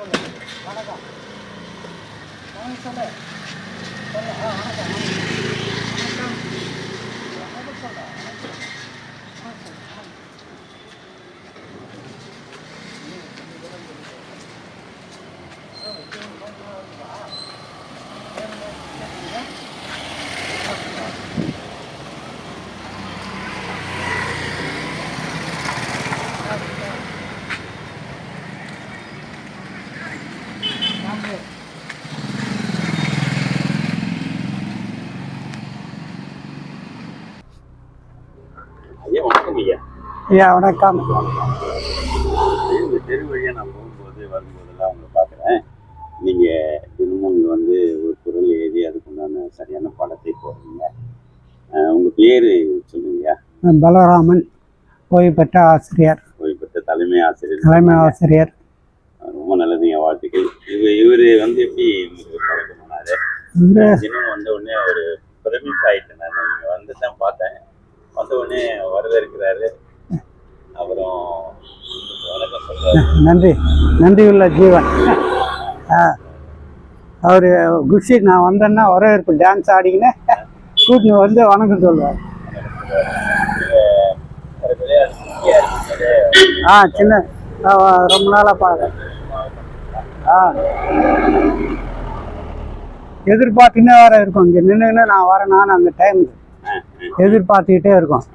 வணக்கம். சொல்லு சொல்லு. வணக்கம் வணக்கம். சொல்கிறேன். ஐயா வணக்கம். இந்த தெரு வழியாக நான் வரும்போதெல்லாம் உங்களை பார்க்குறேன். நீங்கள் தினமும் இங்கே வந்து ஒரு குரல் எழுதி அதுக்குண்டான சரியான படத்தை போடுறீங்க. உங்கள் பேர் சொல்லுங்கய்யா. பலராமன், ஓய்வு பெற்ற ஆசிரியர். ஓய்வு பெற்ற தலைமை ஆசிரியர். ரொம்ப நல்லதுங்க, வாழ்த்துக்கள். இவர் வந்து எப்படி பழக்கம் பண்ணாரு? தினம் வந்த உடனே ஒரு பிரமிப்பாயிட்டேன். நான் நீங்கள் வந்து தான் பார்த்தேன். வந்த உடனே வரவேற்கிறாரு. அப்புறம் வணக்கம் சொல்றாரு. நன்றி உள்ள ஜீவன். அவர் குஷி நான் வந்தேன்னா வரவேற்பு டான்ஸ் ஆடிக்கினேன் கூட்டின்னு வந்து வணக்கம் சொல்லுவார். சின்ன ரொம்ப நாளாக பார்க்குறேன். எதிர்பார்த்துன்னே வர இருக்கும். இங்கே நின்றுன்னு நான் வரேன். நான் அந்த டைம் எதிர்பார்த்துக்கிட்டே இருக்கோம்.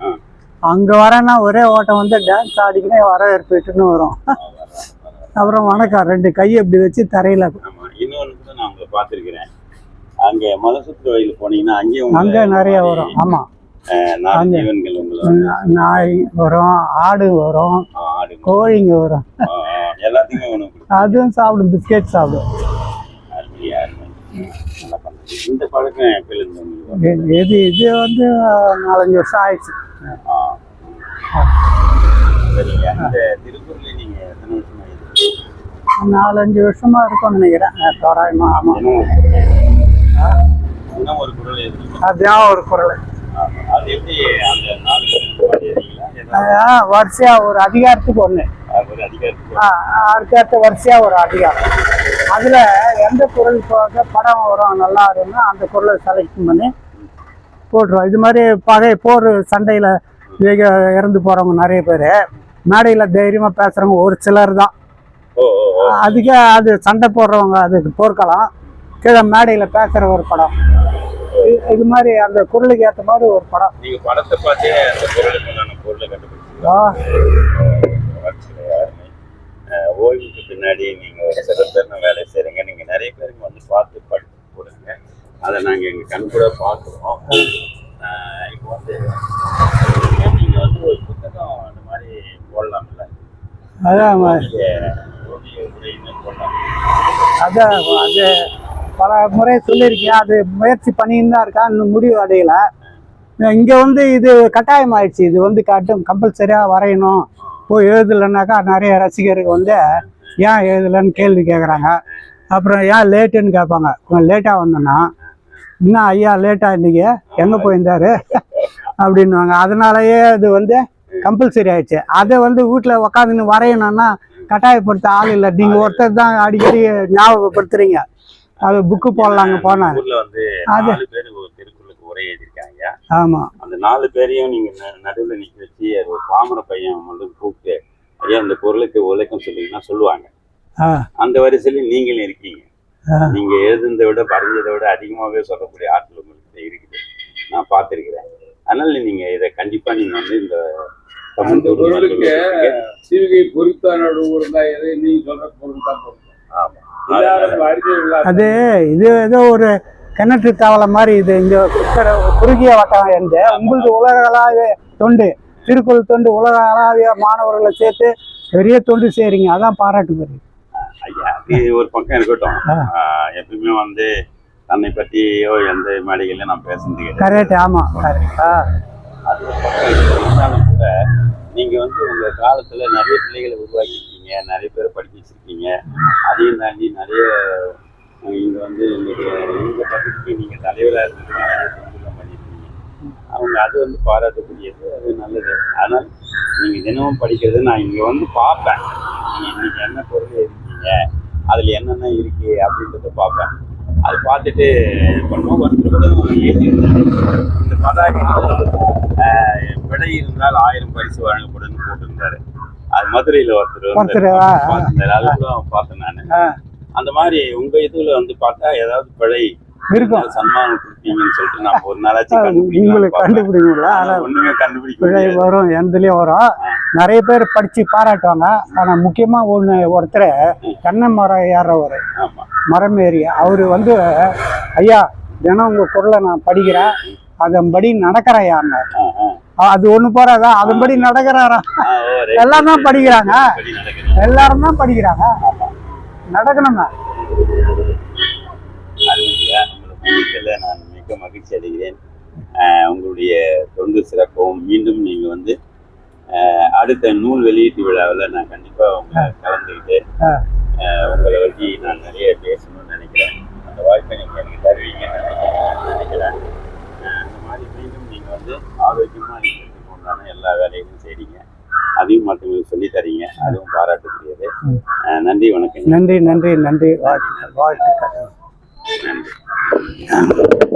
அங்கே வரேன்னா ஒரே ஓட்டம் வந்து டான்ஸ் ஆடிக்கினே வரவேற்புட்டுன்னு வரும். அப்புறம் வணக்கம் 2 கையை இப்படி வச்சு தரையில். இன்னொன்று கூட நான் உங்களை பார்த்துருக்கிறேன். அங்கே மலசுற்று வயலில் போனீங்கன்னா அங்கே நிறைய வரும். ஆமாம், நாய் வரும், ஆடு வரும், கோழிங்க வரும். எல்லாத்தையுமே உணவு அதுவும் சாப்பிடும், பிஸ்கெட் சாப்பிடும். இந்த பழக்கம் இது வந்து 4-5 வருஷம் ஆயிடுச்சு. திருப்பூர்ல நீங்க எத்தனை வருஷமா? 4-5 வருஷமா இருக்கும்னு நினைக்கிறேன். தோராயமா. ஆமா, ஒரு குரல் அதான் ஒரு குரல். அது எப்படி அந்த 4 வரிசையா ஒரு அதிகாரத்துக்கு ஒண்ணு, அடுத்த வரிசையா ஒரு அதிகாரம். அதுல எந்த குரல் படம் வரும் நல்லா இருக்குன்னா அந்த குரலை செலக்ட் பண்ணி போட்டுருவோம். இது மாதிரி பகை போர் சண்டையில இறந்து போறவங்க நிறைய பேர் மேடையில தைரியமா பேசுறவங்க ஒரு சிலர் தான். அதுக்கே அது சண்டை போடுறவங்க அதுக்கு போர்க்கலாம். கீழே மேடையில பேசுற ஒரு படம். இது மாதிரி அந்த குரலுக்கு ஏற்ற மாதிரி ஒரு படம். நீங்க படத்தை பார்த்தே அந்த குரலுக்கான பொருளை கண்டுபிடிச்சீங்க. ஓய்வுக்கு பின்னாடி நீங்க ஒரு சில பேர் வேலை செய்றீங்க. நீங்க நிறைய பேருக்கு வந்து பார்த்து படித்து போடுங்க. அதை நாங்க எங்க கண் கூட பார்க்குறோம். இப்போ வந்து நீங்க வந்து ஒரு புத்தகம் அந்த மாதிரி போடலாம்ல? அதான் அதான் அது பல முறை சொல்லியிருக்கேன். அது முயற்சி பண்ணின்னு தான் இருக்கா, இன்னும் முடிவு அடையலை. இங்கே வந்து இது கட்டாயம் ஆயிடுச்சு. இது வந்து கம்பல்சரியாக வரையணும். போய் எழுதலைன்னாக்கா நிறைய ரசிகருக்கு வந்து ஏன் எழுதலைன்னு கேள்வி கேட்குறாங்க. அப்புறம் ஏன் லேட்டுன்னு கேட்பாங்க. கொஞ்சம் லேட்டாக வந்தோன்னா இன்னும் ஐயா லேட்டாக இன்றைக்கி எங்கே போயிருந்தாரு அப்படின்வாங்க. அதனாலயே அது வந்து கம்பல்சரி ஆயிடுச்சு. அதை வந்து வீட்டில் உக்காந்துன்னு வரையணும்னா கட்டாயப்படுத்த ஆள் இல்லை. நீங்கள் ஒருத்தர் தான் அடிக்கடி ஞாபகப்படுத்துறீங்க. அது புக்கு போடலாங்க போனேன். அது திருக்குறளுக்கு உரை எழுதியிருக்காங்க. ஆமாம், அந்த 4 பேரையும் நீங்கள் நடுவில் நிற்க வச்சு ஒரு பாமர பையன் மட்டும் கூப்பிட்டு ஐயா இந்த பொருளுக்கு உழைக்கும் சொல்லிங்கன்னா சொல்லுவாங்க. அந்த வரிசையில் நீங்களும் இருக்கீங்க. நீங்க எழுதுனதை விட வரைஞ்சதை விட அதிகமாகவே சொல்லக்கூடிய ஆற்றல் உங்களுக்கு இருக்குது, நான் பார்த்துருக்கிறேன். அதனால நீங்க இதை கண்டிப்பா நீங்க வந்து இந்த சிறுகை பொருத்தான நீங்க சொல்ற பொருள் தான் பொருத்தம். அது இது ஏதோ ஒரு கிணற்று தவளை மாதிரி. இது இந்த குறுகிய வட்டம் எந்த உங்களுக்கு உலகளாவிய தொண்டு, திருக்குறள் தொண்டு உலகளாவிய மாணவர்களை சேர்த்து பெரிய தொண்டு செய்றீங்க. அதான் பாராட்டு பெரிய ஐயா. அது ஒரு பக்கம் இருக்கட்டும். எப்பவுமே வந்து தன்னை பற்றியோ எந்த மேடைகள்லையும் நான் பேசுறது கரெக்ட். ஆமா, அது ஒரு பக்கம் இருந்தாலும் கூட நீங்க வந்து உங்க காலத்துல நிறைய பிள்ளைகளை உருவாக்கிருக்கீங்க, நிறைய பேரை படிக்க வச்சிருக்கீங்க. அதையும் தாண்டி நிறைய இங்க வந்து இந்த பகுதிக்கு நீங்க தலைவராக இருந்துட்டு பண்ணிருக்கீங்க. அவங்க அது வந்து பாராட்டக்கூடியது, அது நல்லது. ஆனால் நீங்க தினமும் படிக்கிறது நான் இங்க வந்து பார்ப்பேன். நீங்க இன்னைக்கு என்ன பொருள் இருக்கீங்க அதை அதில் என்னென்ன இருக்கு அப்படின்றத பார்ப்பேன். அதை பார்த்துட்டு இது பண்ணுவோம். ஒருத்தர் கூட ஏற்றிருந்தாரு, இந்த பதாகையில் விடை இருந்தால் 1000 பரிசு வழங்கப்படும் போட்டிருந்தாரு. அது மதுரையில் ஒருத்தர் பார்த்திருந்தாரு, அது கூட பார்த்தேன் நான். அந்த மாதிரி உங்க இதுல வந்து பார்த்தா ஏதாவது பிழை இருக்கும், சன்மானம் கொடுப்பீங்கன்னு சொல்லிட்டு நான் ஒரு நாளாச்சும் கண்டுபிடிக்கல. ஆனா ஒண்ணுமே கண்டுபிடிக்க பிழை வரும், எந்தலயும் வரும். நிறைய பேர் படிச்சு பாராட்டுவாங்க. ஆனா முக்கியமா ஒருத்தர் தென்னை மரம் ஏறவர், மரம் ஏறி அவரு வந்து, ஐயா தினம் உங்க பொருளை நான் படிக்கிறேன், அதன்படி நடக்கிறேன். அது ஒண்ணு போறாதா, அதன்படி நடக்கிறாராம். எல்லாம் தான் படிக்கிறாங்க, எல்லாரும் தான் படிக்கிறாங்க, நடக்கணுங்க. நான் மிக மகிழ்ச்சி அடைகிறேன். உங்களுடைய தொண்டு சிறப்பவும் மீண்டும் நீங்க வந்து அடுத்த நூல் வெளியீட்டு விழாவில் நான் கண்டிப்பா உங்களை கலந்துக்கிட்டு உங்களை பற்றி நான் நிறைய பேசணும்னு நினைக்கிறேன். அந்த வாய்ப்பை நீங்க எனக்கு தருவீங்கன்னு நினைக்கிறேன். அந்த மாதிரி மீண்டும் நீங்க வந்து ஆரோக்கியமா இருக்கிறதுக்கு உண்டான எல்லா வேலைகளும் செய்றீங்க, அதையும் மற்றவங்களுக்கு சொல்லி தரீங்க, அதுவும் பாராட்டுக்குரியது. நன்றி, வணக்கம். நன்றி நன்றி நன்றி, வாழ்த்துக்கள். நன்றி.